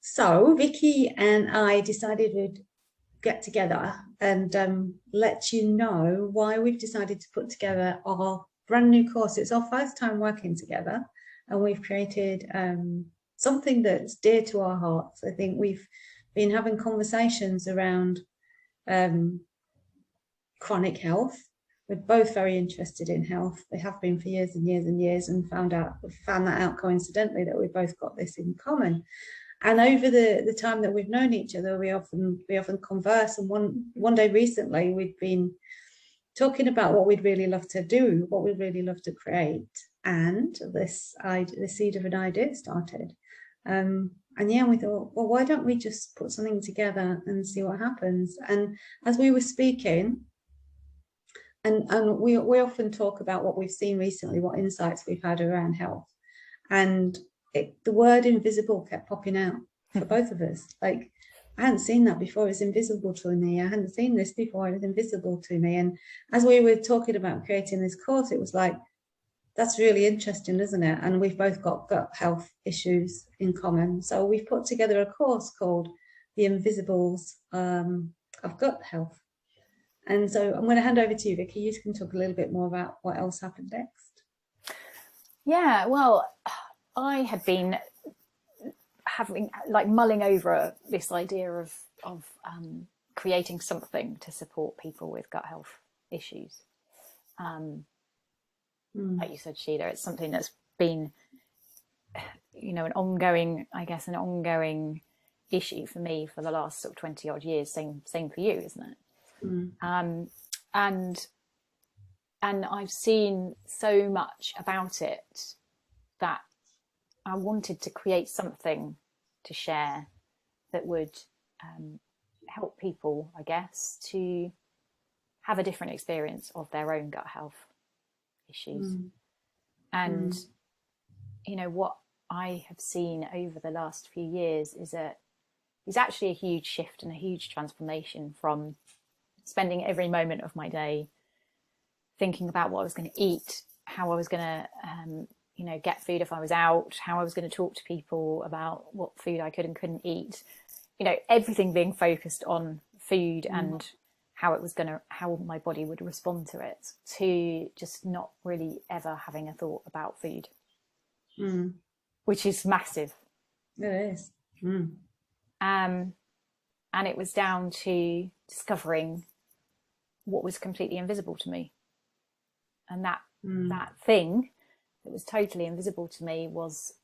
So Vicky and I decided we'd get together and let you know why we've decided to put together our brand new course. It's our first time working together, and we've created something that's dear to our hearts. I think we've been having conversations around chronic health. We're both very interested in health. We have been for years and years and years, and found that out coincidentally that we both got this in common. And over the time that we've known each other, we often converse. And one day recently, we'd been talking about what we'd really love to do, what we'd really love to create, and the seed of an idea started. And yeah, we thought, well, why don't we just put something together and see what happens? And as we were speaking, and we often talk about what we've seen recently, what insights we've had around health, and the word invisible kept popping out for both of us. Like, I hadn't seen that before. It was invisible to me. I hadn't seen this before. It was invisible to me. And as we were talking about creating this course, it was like, that's really interesting, isn't it? And we've both got gut health issues in common. So we've put together a course called The Invisibles of Gut Health. And so I'm going to hand over to you, Vicky. You can talk a little bit more about what else happened next. Yeah, well, I had been mulling over this idea of creating something to support people with gut health issues. Like you said, Sheela, it's something that's been, an ongoing issue for me for the last sort of 20 odd years. Same for you, isn't it? And I've seen so much about it that I wanted to create something to share that would help people, I guess, to have a different experience of their own gut health issues. And, what I have seen over the last few years is actually a huge shift and a huge transformation from spending every moment of my day thinking about what I was going to eat, how I was going to get food if I was out, how I was going to talk to people about what food I could and couldn't eat, everything being focused on food and how my body would respond to it, to just not really ever having a thought about food, which is massive. It is. And it was down to discovering what was completely invisible to me. And that thing that was totally invisible to me was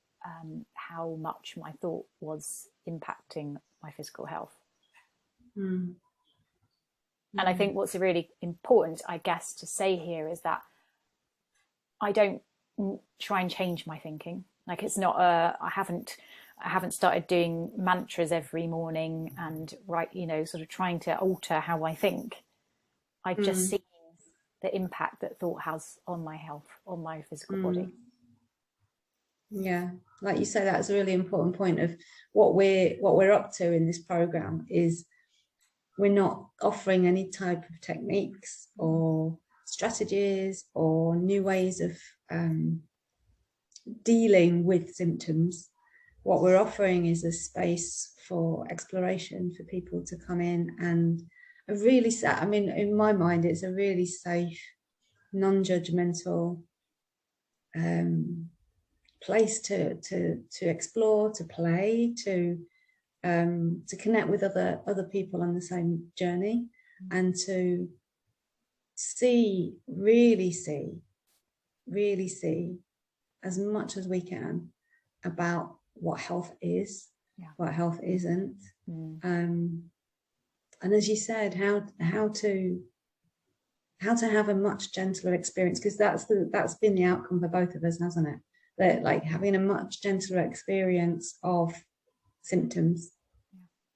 how much my thought was impacting my physical health. And I think what's really important, I guess, to say here is that I don't try and change my thinking. Like, it's not I haven't started doing mantras every morning and sort of trying to alter how I think. I've just seen the impact that thought has on my health, on my physical body. Yeah, like you say, that's a really important point of what we're up to in this program. Is we're not offering any type of techniques or strategies or new ways of dealing with symptoms. What we're offering is a space for exploration for people to come in, and in my mind, it's a really safe, non-judgmental place to explore, to play, to connect with other people on the same journey, and to really see as much as we can about what health is, what health isn't, and as you said, how to have a much gentler experience, because that's been the outcome for both of us, hasn't it? That, like, having a much gentler experience of symptoms,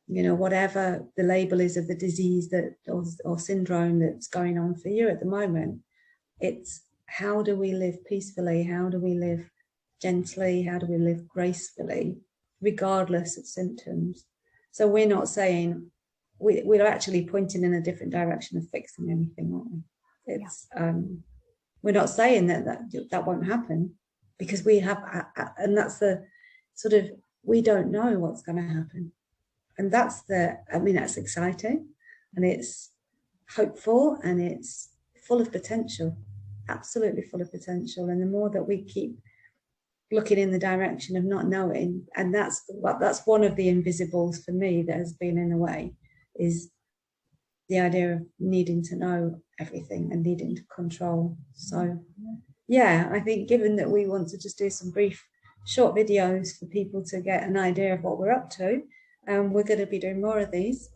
whatever the label is of the disease or syndrome that's going on for you at the moment. It's how do we live peacefully? How do we live gently? How do we live gracefully, regardless of symptoms? So we're not saying, we're actually pointing in a different direction of fixing anything, aren't we? It's we're not saying that won't happen, because we have, and that's the sort of we don't know what's going to happen. And that's that's exciting, and it's hopeful, and it's full of potential, absolutely full of potential. And the more that we keep looking in the direction of not knowing, and that's one of the invisibles for me that has been in the way, is the idea of needing to know everything and needing to control. So yeah, I think given that we want to just do some brief short videos for people to get an idea of what we're up to, we're going to be doing more of these.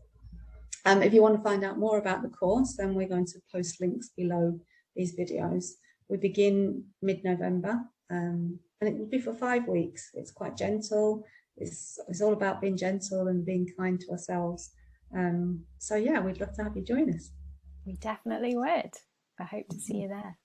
If you want to find out more about the course, then we're going to post links below these videos. We begin mid-November, and it will be for 5 weeks. It's quite gentle. It's all about being gentle and being kind to ourselves. So yeah, we'd love to have you join us. We definitely would. I hope to see you there.